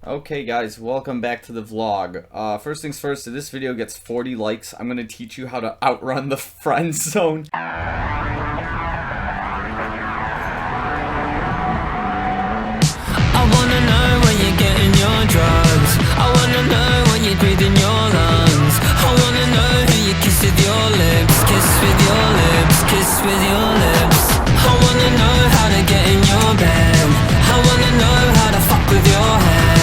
Okay guys, welcome back to the vlog. First things first, if this video gets 40 likes, I'm gonna teach you how to outrun the friend zone. I wanna know where you're getting your drugs. I wanna know what you breathe in your lungs. I wanna know who you kiss with your lips. Kiss with your lips, kiss with your lips. I wanna know how to get in your bed. I wanna know how to fuck with your head.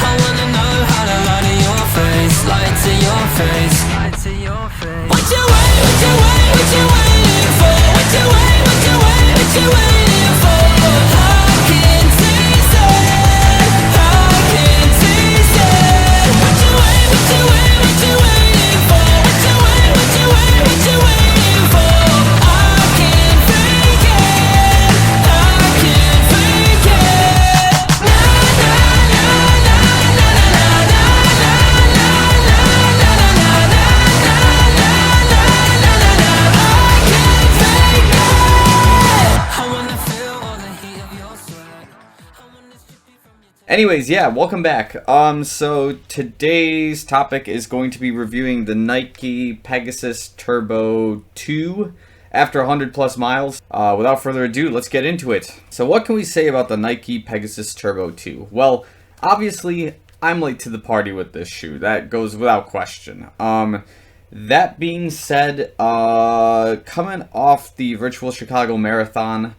I wanna know how to lie to your face. Lie to your face. Lie to your face. What you wait, what you wait, what you waiting for? What you wait, what you wait, what you waiting for? I can taste it. I can taste it. What you wait, what you wait, what you waiting for? What you wait, what you wait, what you waiting for? I can fake it. I can fake it. Na na na na na na na na na na na na na na. I can fake it. I wanna feel all the heat of your sweat. I wanna strip you from your. Anyways, yeah, welcome back. So today's topic is going to be reviewing the Nike Pegasus Turbo 2 after 100 plus miles. Without further ado, let's get into it. So what can we say about the Nike Pegasus Turbo 2? Well, obviously, I'm late to the party with this shoe. That goes without question. That being said, coming off the virtual Chicago Marathon,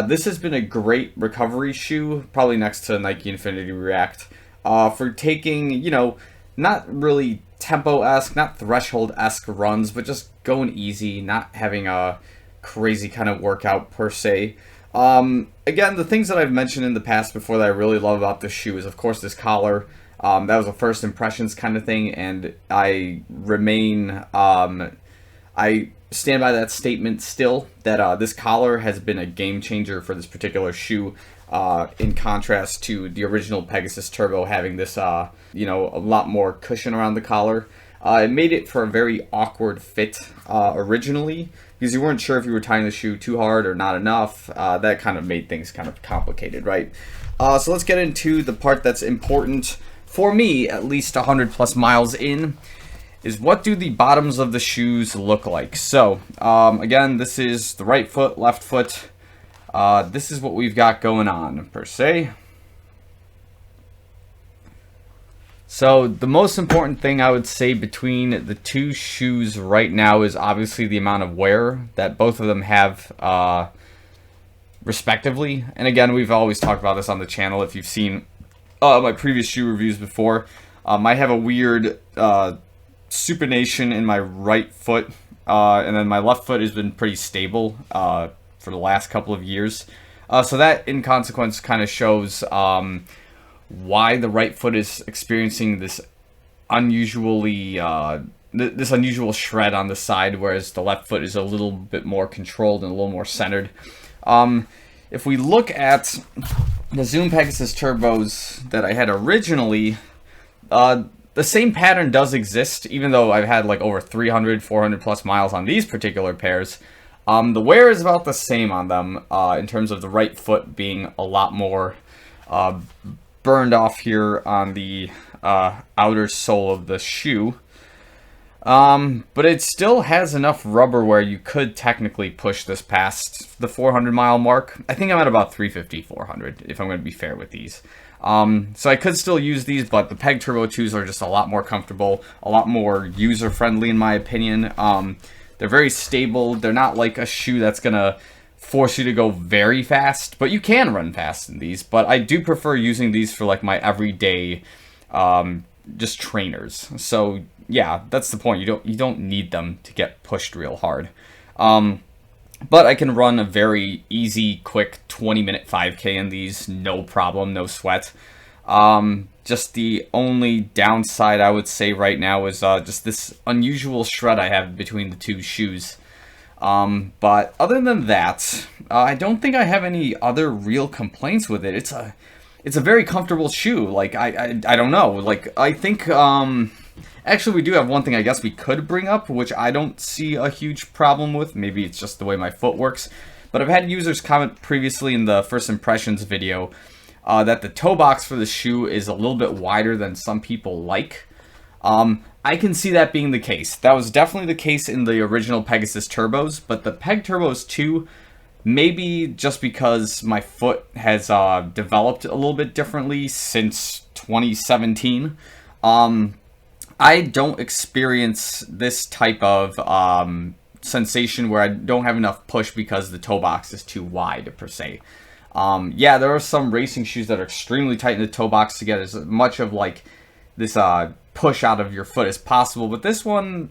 this has been a great recovery shoe, probably next to Nike Infinity React, for taking, not really tempo-esque, not threshold-esque runs, but just going easy, not having a crazy kind of workout per se. Again, the things that I've mentioned in the past before that I really love about this shoe is, of course, this collar. That was a first impressions kind of thing, and I remain, I stand by that statement still, that this collar has been a game changer for this particular shoe, in contrast to the original Pegasus Turbo having this, a lot more cushion around the collar. It made it for a very awkward fit originally, because you weren't sure if you were tying the shoe too hard or not enough. That kind of made things kind of complicated, right? So let's get into the part that's important, for me, at least 100 plus miles in, is what do the bottoms of the shoes look like? So, again, this is the right foot, left foot. This is what we've got going on, per se. So, the most important thing I would say between the two shoes right now is obviously the amount of wear that both of them have, respectively. And again, we've always talked about this on the channel if you've seen my previous shoe reviews before. I have a weird supination in my right foot, and then my left foot has been pretty stable for the last couple of years. So that, in consequence, kind of shows why the right foot is experiencing this unusually this unusual shred on the side, whereas the left foot is a little bit more controlled and a little more centered. If we look at the Zoom Pegasus Turbos that I had originally, the same pattern does exist, even though I've had like over 300, 400 plus miles on these particular pairs. The wear is about the same on them, in terms of the right foot being a lot more burned off here on the outer sole of the shoe. But it still has enough rubber where you could technically push this past the 400 mile mark. I think I'm at about 350, 400, if I'm going to be fair with these. So I could still use these, but the Peg Turbo 2s are just a lot more comfortable, a lot more user-friendly in my opinion. They're very stable. They're not like a shoe that's going to force you to go very fast, but you can run fast in these. But I do prefer using these for like my everyday, just trainers. So yeah, that's the point. You don't need them to get pushed real hard. But I can run a very easy, quick 20-minute 5K in these, no problem, no sweat. Just the only downside I would say right now is just this unusual shred I have between the two shoes. But other than that, I don't think I have any other real complaints with it. It's a very comfortable shoe. Like, I don't know. Like, I think, actually, we do have one thing I guess we could bring up, which I don't see a huge problem with. Maybe it's just the way my foot works. But I've had users comment previously in the first impressions video that the toe box for the shoe is a little bit wider than some people like. I can see that being the case. That was definitely the case in the original Pegasus Turbos, but the Peg Turbos 2, maybe just because my foot has developed a little bit differently since 2017, I don't experience this type of sensation where I don't have enough push because the toe box is too wide, per se. Yeah, there are some racing shoes that are extremely tight in the toe box to get as much of like this push out of your foot as possible, but this one,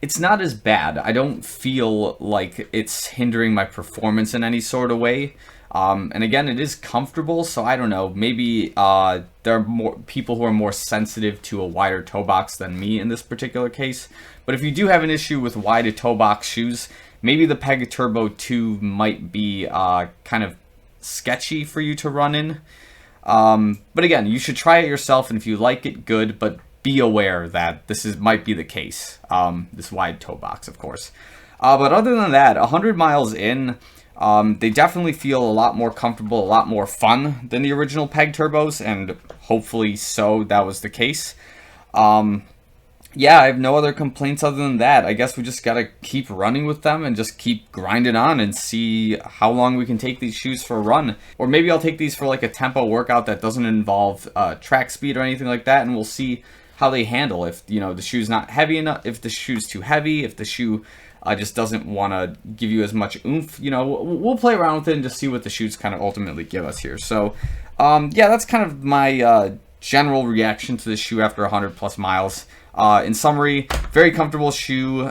it's not as bad. I don't feel like it's hindering my performance in any sort of way. And again, it is comfortable, so I don't know, maybe there are more people who are more sensitive to a wider toe box than me in this particular case. But if you do have an issue with wider toe box shoes, maybe the Peg Turbo 2 might be kind of sketchy for you to run in. But again, you should try it yourself, and if you like it, good, but be aware that this might be the case. This wide toe box, of course. But other than that, 100 miles in, they definitely feel a lot more comfortable, a lot more fun than the original Peg Turbos, and hopefully so that was the case. Yeah, I have no other complaints other than that. I guess we just gotta keep running with them and just keep grinding on and see how long we can take these shoes for a run. Or maybe I'll take these for like a tempo workout that doesn't involve track speed or anything like that, and we'll see how they handle. If, you know, the shoe's not heavy enough, if the shoe's too heavy, if the shoe just doesn't want to give you as much oomph, you know, we'll play around with it and just see what the shoes kind of ultimately give us here. So, yeah, that's kind of my general reaction to this shoe after 100 plus miles. In summary, very comfortable shoe.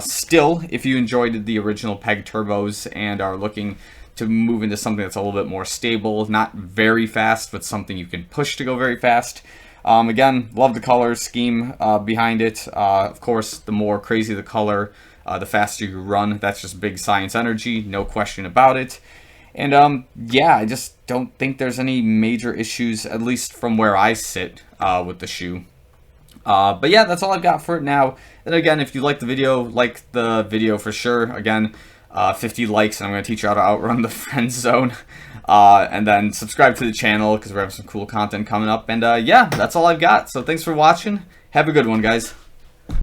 Still, if you enjoyed the original Peg Turbos and are looking to move into something that's a little bit more stable, not very fast, but something you can push to go very fast. Again, love the color scheme behind it. Of course, the more crazy the color, the faster you run. That's just big science energy, no question about it. And yeah, I just don't think there's any major issues, at least from where I sit with the shoe. But yeah, that's all I've got for it now. And again, if you like the video for sure. Again, 50 likes and I'm going to teach you how to outrun the friend zone. And then subscribe to the channel because we're having some cool content coming up. And yeah, that's all I've got. So thanks for watching. Have a good one, guys.